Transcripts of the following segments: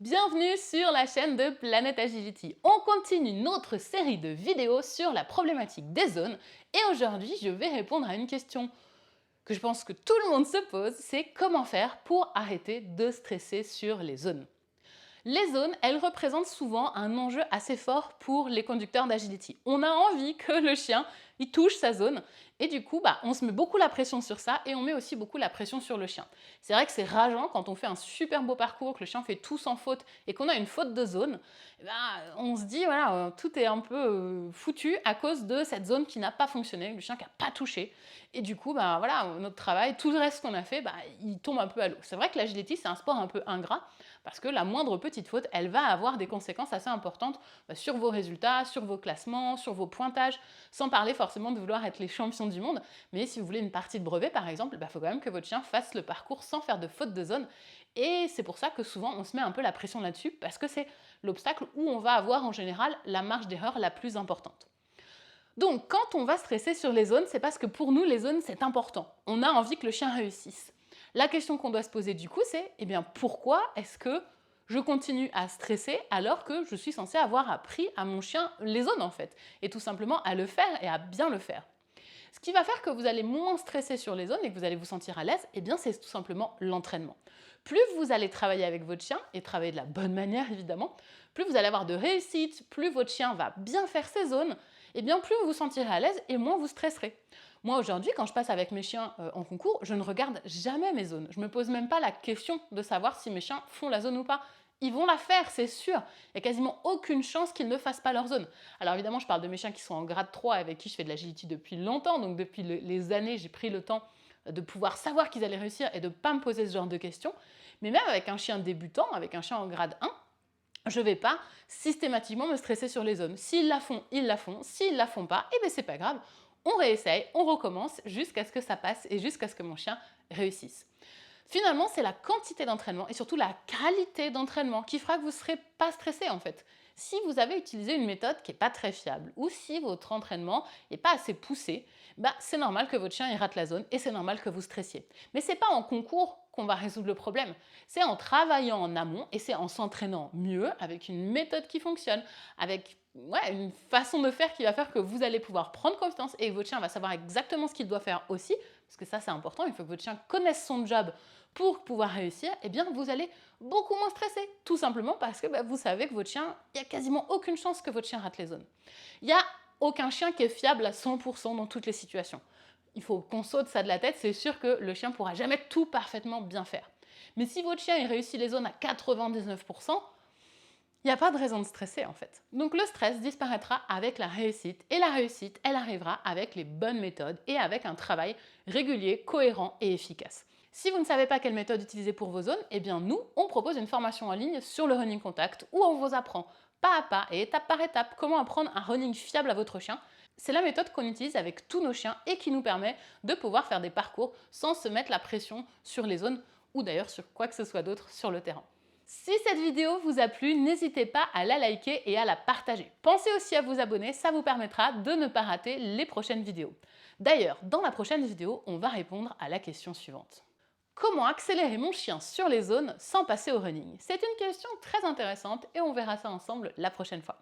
Bienvenue sur la chaîne de Planet Agility. On continue notre série de vidéos sur la problématique des zones et aujourd'hui je vais répondre à une question que je pense que tout le monde se pose, c'est comment faire pour arrêter de stresser sur les zones. Les zones, elles représentent souvent un enjeu assez fort pour les conducteurs d'agility. On a envie que le chien il touche sa zone et du coup, on se met beaucoup la pression sur ça et on met aussi beaucoup la pression sur le chien. C'est vrai que c'est rageant quand on fait un super beau parcours, que le chien fait tout sans faute et qu'on a une faute de zone, on se dit voilà, tout est un peu foutu à cause de cette zone qui n'a pas fonctionné, le chien qui n'a pas touché. Et du coup, voilà, notre travail, tout le reste qu'on a fait, il tombe un peu à l'eau. C'est vrai que l'agility, c'est un sport un peu ingrat parce que la moindre petite faute, elle va avoir des conséquences assez importantes sur vos résultats, sur vos classements, sur vos pointages, sans parler forcément de vouloir être les champions du monde. Mais si vous voulez une partie de brevet, par exemple, il faut quand même que votre chien fasse le parcours sans faire de faute de zone. Et c'est pour ça que souvent, on se met un peu la pression là-dessus, parce que c'est l'obstacle où on va avoir en général la marge d'erreur la plus importante. Donc, quand on va stresser sur les zones, c'est parce que pour nous, les zones, c'est important. On a envie que le chien réussisse. La question qu'on doit se poser du coup, c'est pourquoi est-ce que je continue à stresser alors que je suis censée avoir appris à mon chien les zones en fait, et tout simplement à le faire et à bien le faire. Ce qui va faire que vous allez moins stresser sur les zones et que vous allez vous sentir à l'aise, c'est tout simplement l'entraînement. Plus vous allez travailler avec votre chien, et travailler de la bonne manière évidemment, plus vous allez avoir de réussite, plus votre chien va bien faire ses zones, plus vous vous sentirez à l'aise et moins vous stresserez. Moi aujourd'hui, quand je passe avec mes chiens en concours, je ne regarde jamais mes zones. Je ne me pose même pas la question de savoir si mes chiens font la zone ou pas. Ils vont la faire, c'est sûr. Il n'y a quasiment aucune chance qu'ils ne fassent pas leur zone. Alors évidemment, je parle de mes chiens qui sont en grade 3, avec qui je fais de l'agility depuis longtemps. Donc depuis les années, j'ai pris le temps de pouvoir savoir qu'ils allaient réussir et de ne pas me poser ce genre de questions. Mais même avec un chien débutant, avec un chien en grade 1, je ne vais pas systématiquement me stresser sur les zones. S'ils la font, ils la font. S'ils ne la font pas, c'est pas grave. On réessaye, on recommence jusqu'à ce que ça passe et jusqu'à ce que mon chien réussisse. Finalement, c'est la quantité d'entraînement et surtout la qualité d'entraînement qui fera que vous ne serez pas stressé en fait. Si vous avez utilisé une méthode qui n'est pas très fiable ou si votre entraînement n'est pas assez poussé, c'est normal que votre chien y rate la zone et c'est normal que vous stressiez. Mais ce n'est pas en concours qu'on va résoudre le problème. C'est en travaillant en amont et c'est en s'entraînant mieux avec une méthode qui fonctionne, avec une façon de faire qui va faire que vous allez pouvoir prendre confiance et que votre chien va savoir exactement ce qu'il doit faire aussi, parce que ça c'est important, il faut que votre chien connaisse son job pour pouvoir réussir, vous allez beaucoup moins stresser, tout simplement parce que vous savez que votre chien, il n'y a quasiment aucune chance que votre chien rate les zones. Il n'y a aucun chien qui est fiable à 100% dans toutes les situations. Il faut qu'on saute ça de la tête, c'est sûr que le chien ne pourra jamais tout parfaitement bien faire. Mais si votre chien il réussit les zones à 99%, il n'y a pas de raison de stresser en fait. Donc le stress disparaîtra avec la réussite et la réussite, elle arrivera avec les bonnes méthodes et avec un travail régulier, cohérent et efficace. Si vous ne savez pas quelle méthode utiliser pour vos zones, nous, on propose une formation en ligne sur le running contact où on vous apprend pas à pas et étape par étape comment apprendre un running fiable à votre chien. C'est la méthode qu'on utilise avec tous nos chiens et qui nous permet de pouvoir faire des parcours sans se mettre la pression sur les zones ou d'ailleurs sur quoi que ce soit d'autre sur le terrain. Si cette vidéo vous a plu, n'hésitez pas à la liker et à la partager. Pensez aussi à vous abonner, ça vous permettra de ne pas rater les prochaines vidéos. D'ailleurs, dans la prochaine vidéo, on va répondre à la question suivante. Comment accélérer mon chien sur les zones sans passer au running? C'est une question très intéressante et on verra ça ensemble la prochaine fois.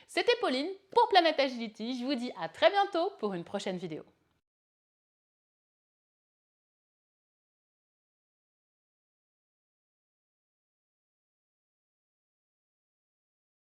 C'était Pauline pour Planet Agility, je vous dis à très bientôt pour une prochaine vidéo.